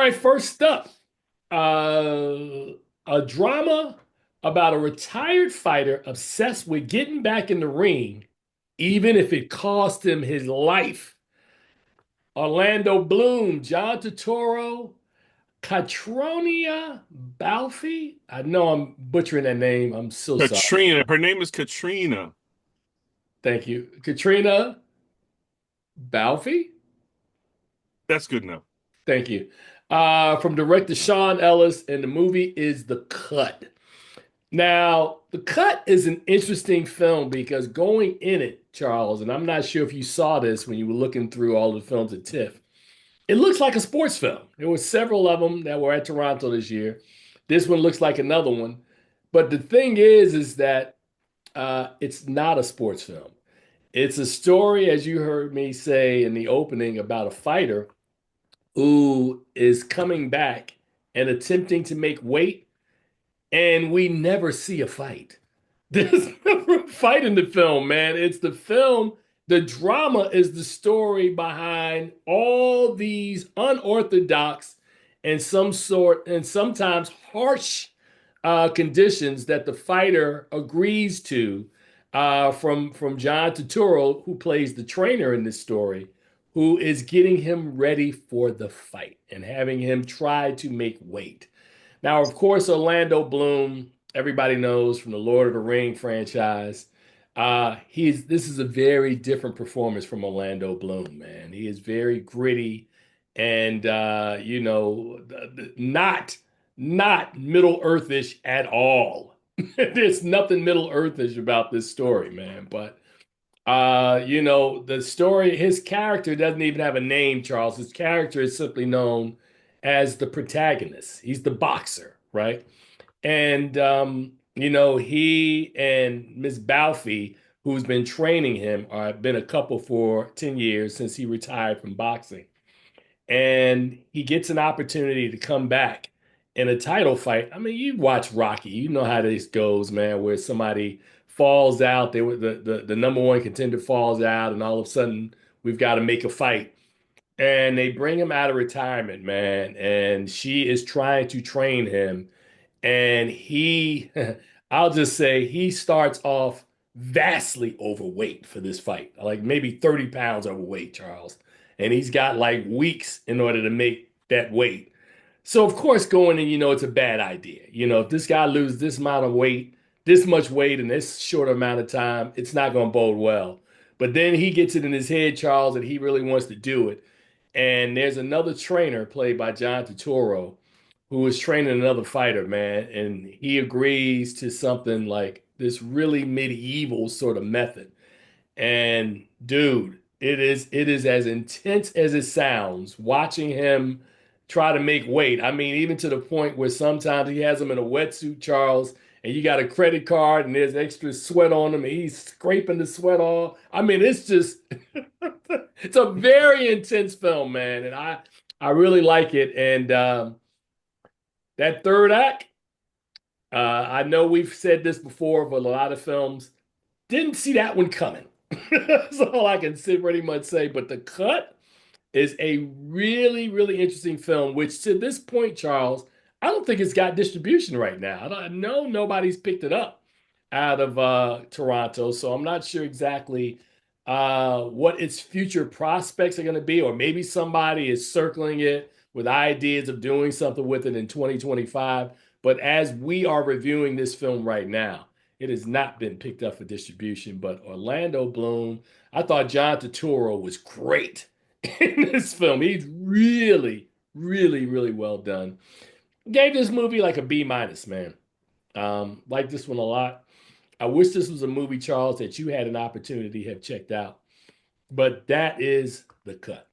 right, first up, uh, a drama about a retired fighter obsessed with getting back in the ring, even if it cost him his life. Orlando Bloom, John Turturro, Catronia Balfi. I know I'm butchering that name. I'm so sorry. Katrina. Her name is Katrina. Thank you. Katrina Balfi. That's good enough. Thank you. From director Sean Ellis, and the movie is The Cut. Now, The Cut is an interesting film because going in it, Charles, and I'm not sure if you saw this when you were looking through all the films at TIFF, it looks like a sports film. There were several of them that were at Toronto this year. This one looks like another one. But the thing is that it's not a sports film. It's a story, as you heard me say in the opening, about a fighter who is coming back and attempting to make weight, and we never see a fight. There's never a fight in the film, man. It's the film. The drama is the story behind all these unorthodox and sometimes harsh conditions that the fighter agrees to. From John Turturro, who plays the trainer in this story, who is getting him ready for the fight and having him try to make weight. Now, of course, Orlando Bloom, everybody knows from the Lord of the Ring franchise. He's This is a very different performance from Orlando Bloom, man. He is very gritty and not Middle Earthish at all. There's nothing Middle Earthish about this story, man. But the story, his character doesn't even have a name, Charles. His character is simply known as the protagonist. He's the boxer, right? And he and Miss Balfi, who's been training him, have been a couple for 10 years since he retired from boxing. And he gets an opportunity to come back in a title fight. I mean, you watch Rocky, you know how this goes, man, where somebody falls out, they were the number one contender falls out, and all of a sudden we've got to make a fight. And they bring him out of retirement, man, and she is trying to train him. And I'll just say he starts off vastly overweight for this fight, like maybe 30 pounds overweight, Charles. And he's got like weeks in order to make that weight. So, of course, going in, it's a bad idea. If this guy loses this amount of weight, this much weight in this short amount of time, it's not going to bode well. But then he gets it in his head, Charles, that he really wants to do it. And there's another trainer played by John Turturro who is training another fighter, man, and he agrees to something like this really medieval sort of method. And dude, it is as intense as it sounds watching him try to make weight. I mean, even to the point where sometimes he has him in a wetsuit, Charles, and you got a credit card and there's extra sweat on him and he's scraping the sweat off. I mean, it's just it's a very intense film, man, and I really like it. And that third act, I know we've said this before, but a lot of films didn't see that one coming. That's all I can pretty much say. But The Cut is a really, really interesting film, which to this point, Charles, I don't think it's got distribution right now. I know nobody's picked it up out of Toronto, so I'm not sure exactly what its future prospects are going to be, or maybe somebody is circling it with ideas of doing something with it in 2025. But as we are reviewing this film right now, it has not been picked up for distribution. But Orlando Bloom, I thought John Turturro was great in this film. He's really, really, really well done. Gave this movie like a B minus, man. Like this one a lot. I wish this was a movie, Charles, that you had an opportunity to have checked out. But that is The Cut.